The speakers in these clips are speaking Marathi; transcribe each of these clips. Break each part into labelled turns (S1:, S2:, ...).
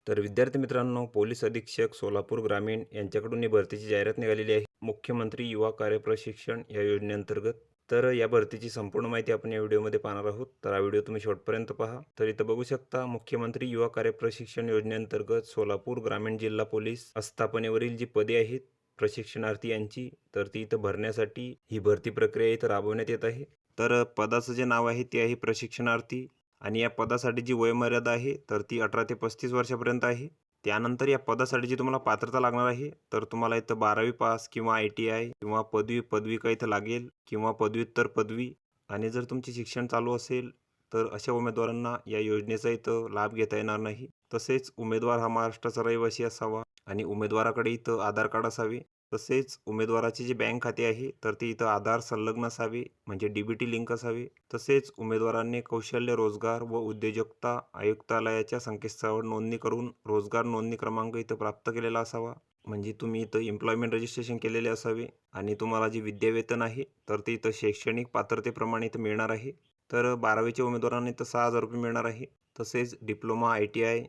S1: तर विद्यार्थी मित्रांनो, पोलीस अधीक्षक सोलापूर ग्रामीण यांच्याकडून ही भरतीची जाहिरात निघालेली आहे. मुख्यमंत्री युवा कार्यप्रशिक्षण या योजनेअंतर्गत. तर या भरतीची संपूर्ण माहिती आपण या व्हिडिओमध्ये पाहणार आहोत. तर हा व्हिडिओ तुम्ही शेवटपर्यंत पहा. तर इथं बघू शकता, मुख्यमंत्री युवा कार्यप्रशिक्षण योजनेअंतर्गत सोलापूर ग्रामीण जिल्हा पोलीस आस्थापनेवरील जी पदे आहेत प्रशिक्षणार्थी यांची, तर ती इथं भरण्यासाठी ही भरती प्रक्रिया इथं राबवण्यात येत आहे. तर पदाचं जे नाव आहे ते आहे प्रशिक्षणार्थी. आणि या पदासाठी जी वयोमर्यादा आहे तर ती 18 ते 35 वर्षापर्यंत आहे. त्यानंतर या पदासाठी जी तुम्हाला पात्रता लागणार आहे, तर तुम्हाला इथं 12वी पास किंवा ITI किंवा पदविका इथं लागेल किंवा पदव्युत्तर पदवी. आणि जर तुमचे शिक्षण चालू असेल तर अशा उमेदवारांना या योजनेचा इथं लाभ घेता येणार नाही. तसेच उमेदवार हा महाराष्ट्राचा रहिवासी असावा आणि उमेदवाराकडे इथं आधार कार्ड असावे. तसेच उमेदवाराचे जे बँक खाते आहे तर ते इथं आधार संलग्न असावे, म्हणजे DBT लिंक असावे. तसेच उमेदवारांनी कौशल्य रोजगार व उद्योजकता आयुक्तालयाच्या संकेतस्थळावर नोंदणी करून रोजगार नोंदणी क्रमांक इथं प्राप्त केलेला असावा. म्हणजे तुम्ही इथं एम्प्लॉयमेंट रजिस्ट्रेशन केलेले असावे. आणि तुम्हाला जे विद्यावेतन आहे तर ते इथं शैक्षणिक पात्रतेप्रमाणे इथं मिळणार आहे. तर 12वीच्या उमेदवारांना इथं 6,000 रुपये मिळणार आहे. तसेच डिप्लोमा ITI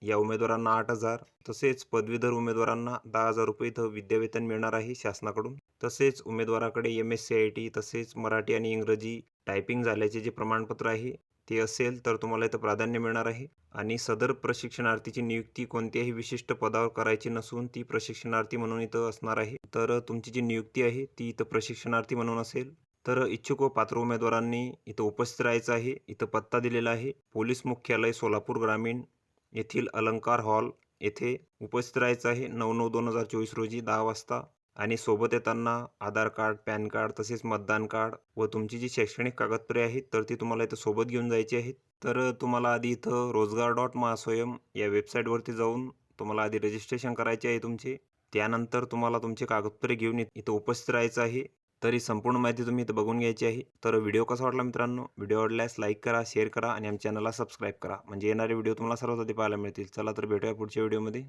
S1: या उमेदवारांना 8,000. तसेच पदवीधर उमेदवारांना 10,000 रुपये इथं विद्यावेतन मिळणार आहे शासनाकडून. तसेच उमेदवाराकडे MSc IT तसेच मराठी आणि इंग्रजी टायपिंग झाल्याचे जे प्रमाणपत्र आहे ते असेल तर तुम्हाला इथं प्राधान्य मिळणार आहे. आणि सदर प्रशिक्षणार्थीची नियुक्ती कोणत्याही विशिष्ट पदावर करायची नसून ती प्रशिक्षणार्थी म्हणून इथं असणार आहे. तर तुमची जी नियुक्ती आहे ती इथं प्रशिक्षणार्थी म्हणून असेल. तर इच्छुक व पात्र उमेदवारांनी इथं उपस्थित राहायचं आहे. इथं पत्ता दिलेला आहे, पोलीस मुख्यालय सोलापूर ग्रामीण येथील अलंकार हॉल येथे उपस्थित राहायचं आहे 9/9/2024 रोजी 10 वाजता. आणि सोबत येताना आधार कार्ड, पॅन कार्ड तसेच मतदान कार्ड व तुमची जी शैक्षणिक कागदपत्रे आहेत तर ती तुम्हाला इथं सोबत घेऊन जायची आहेत. तर तुम्हाला आधी इथं रोजगार.महास्वयं या वेबसाईटवरती जाऊन तुम्हाला आधी रजिस्ट्रेशन करायचे आहे तुमचे. त्यानंतर तुम्हाला तुमचे कागदपत्रे घेऊन इथं उपस्थित राहायचं आहे. तर ही संपूर्ण माहिती तुम्ही इथं बघून घ्यायची आहे. तर व्हिडिओ कसा वाटला मित्रांनो? व्हिडिओ आवडल्यास लाईक करा, शेअर करा आणि आमच्या चॅनलला सबस्क्राईब करा, म्हणजे येणारे व्हिडिओ तुम्हाला सर्वात आधी पाहायला मिळतील. चला तर भेटूया पुढच्या व्हिडिओमध्ये.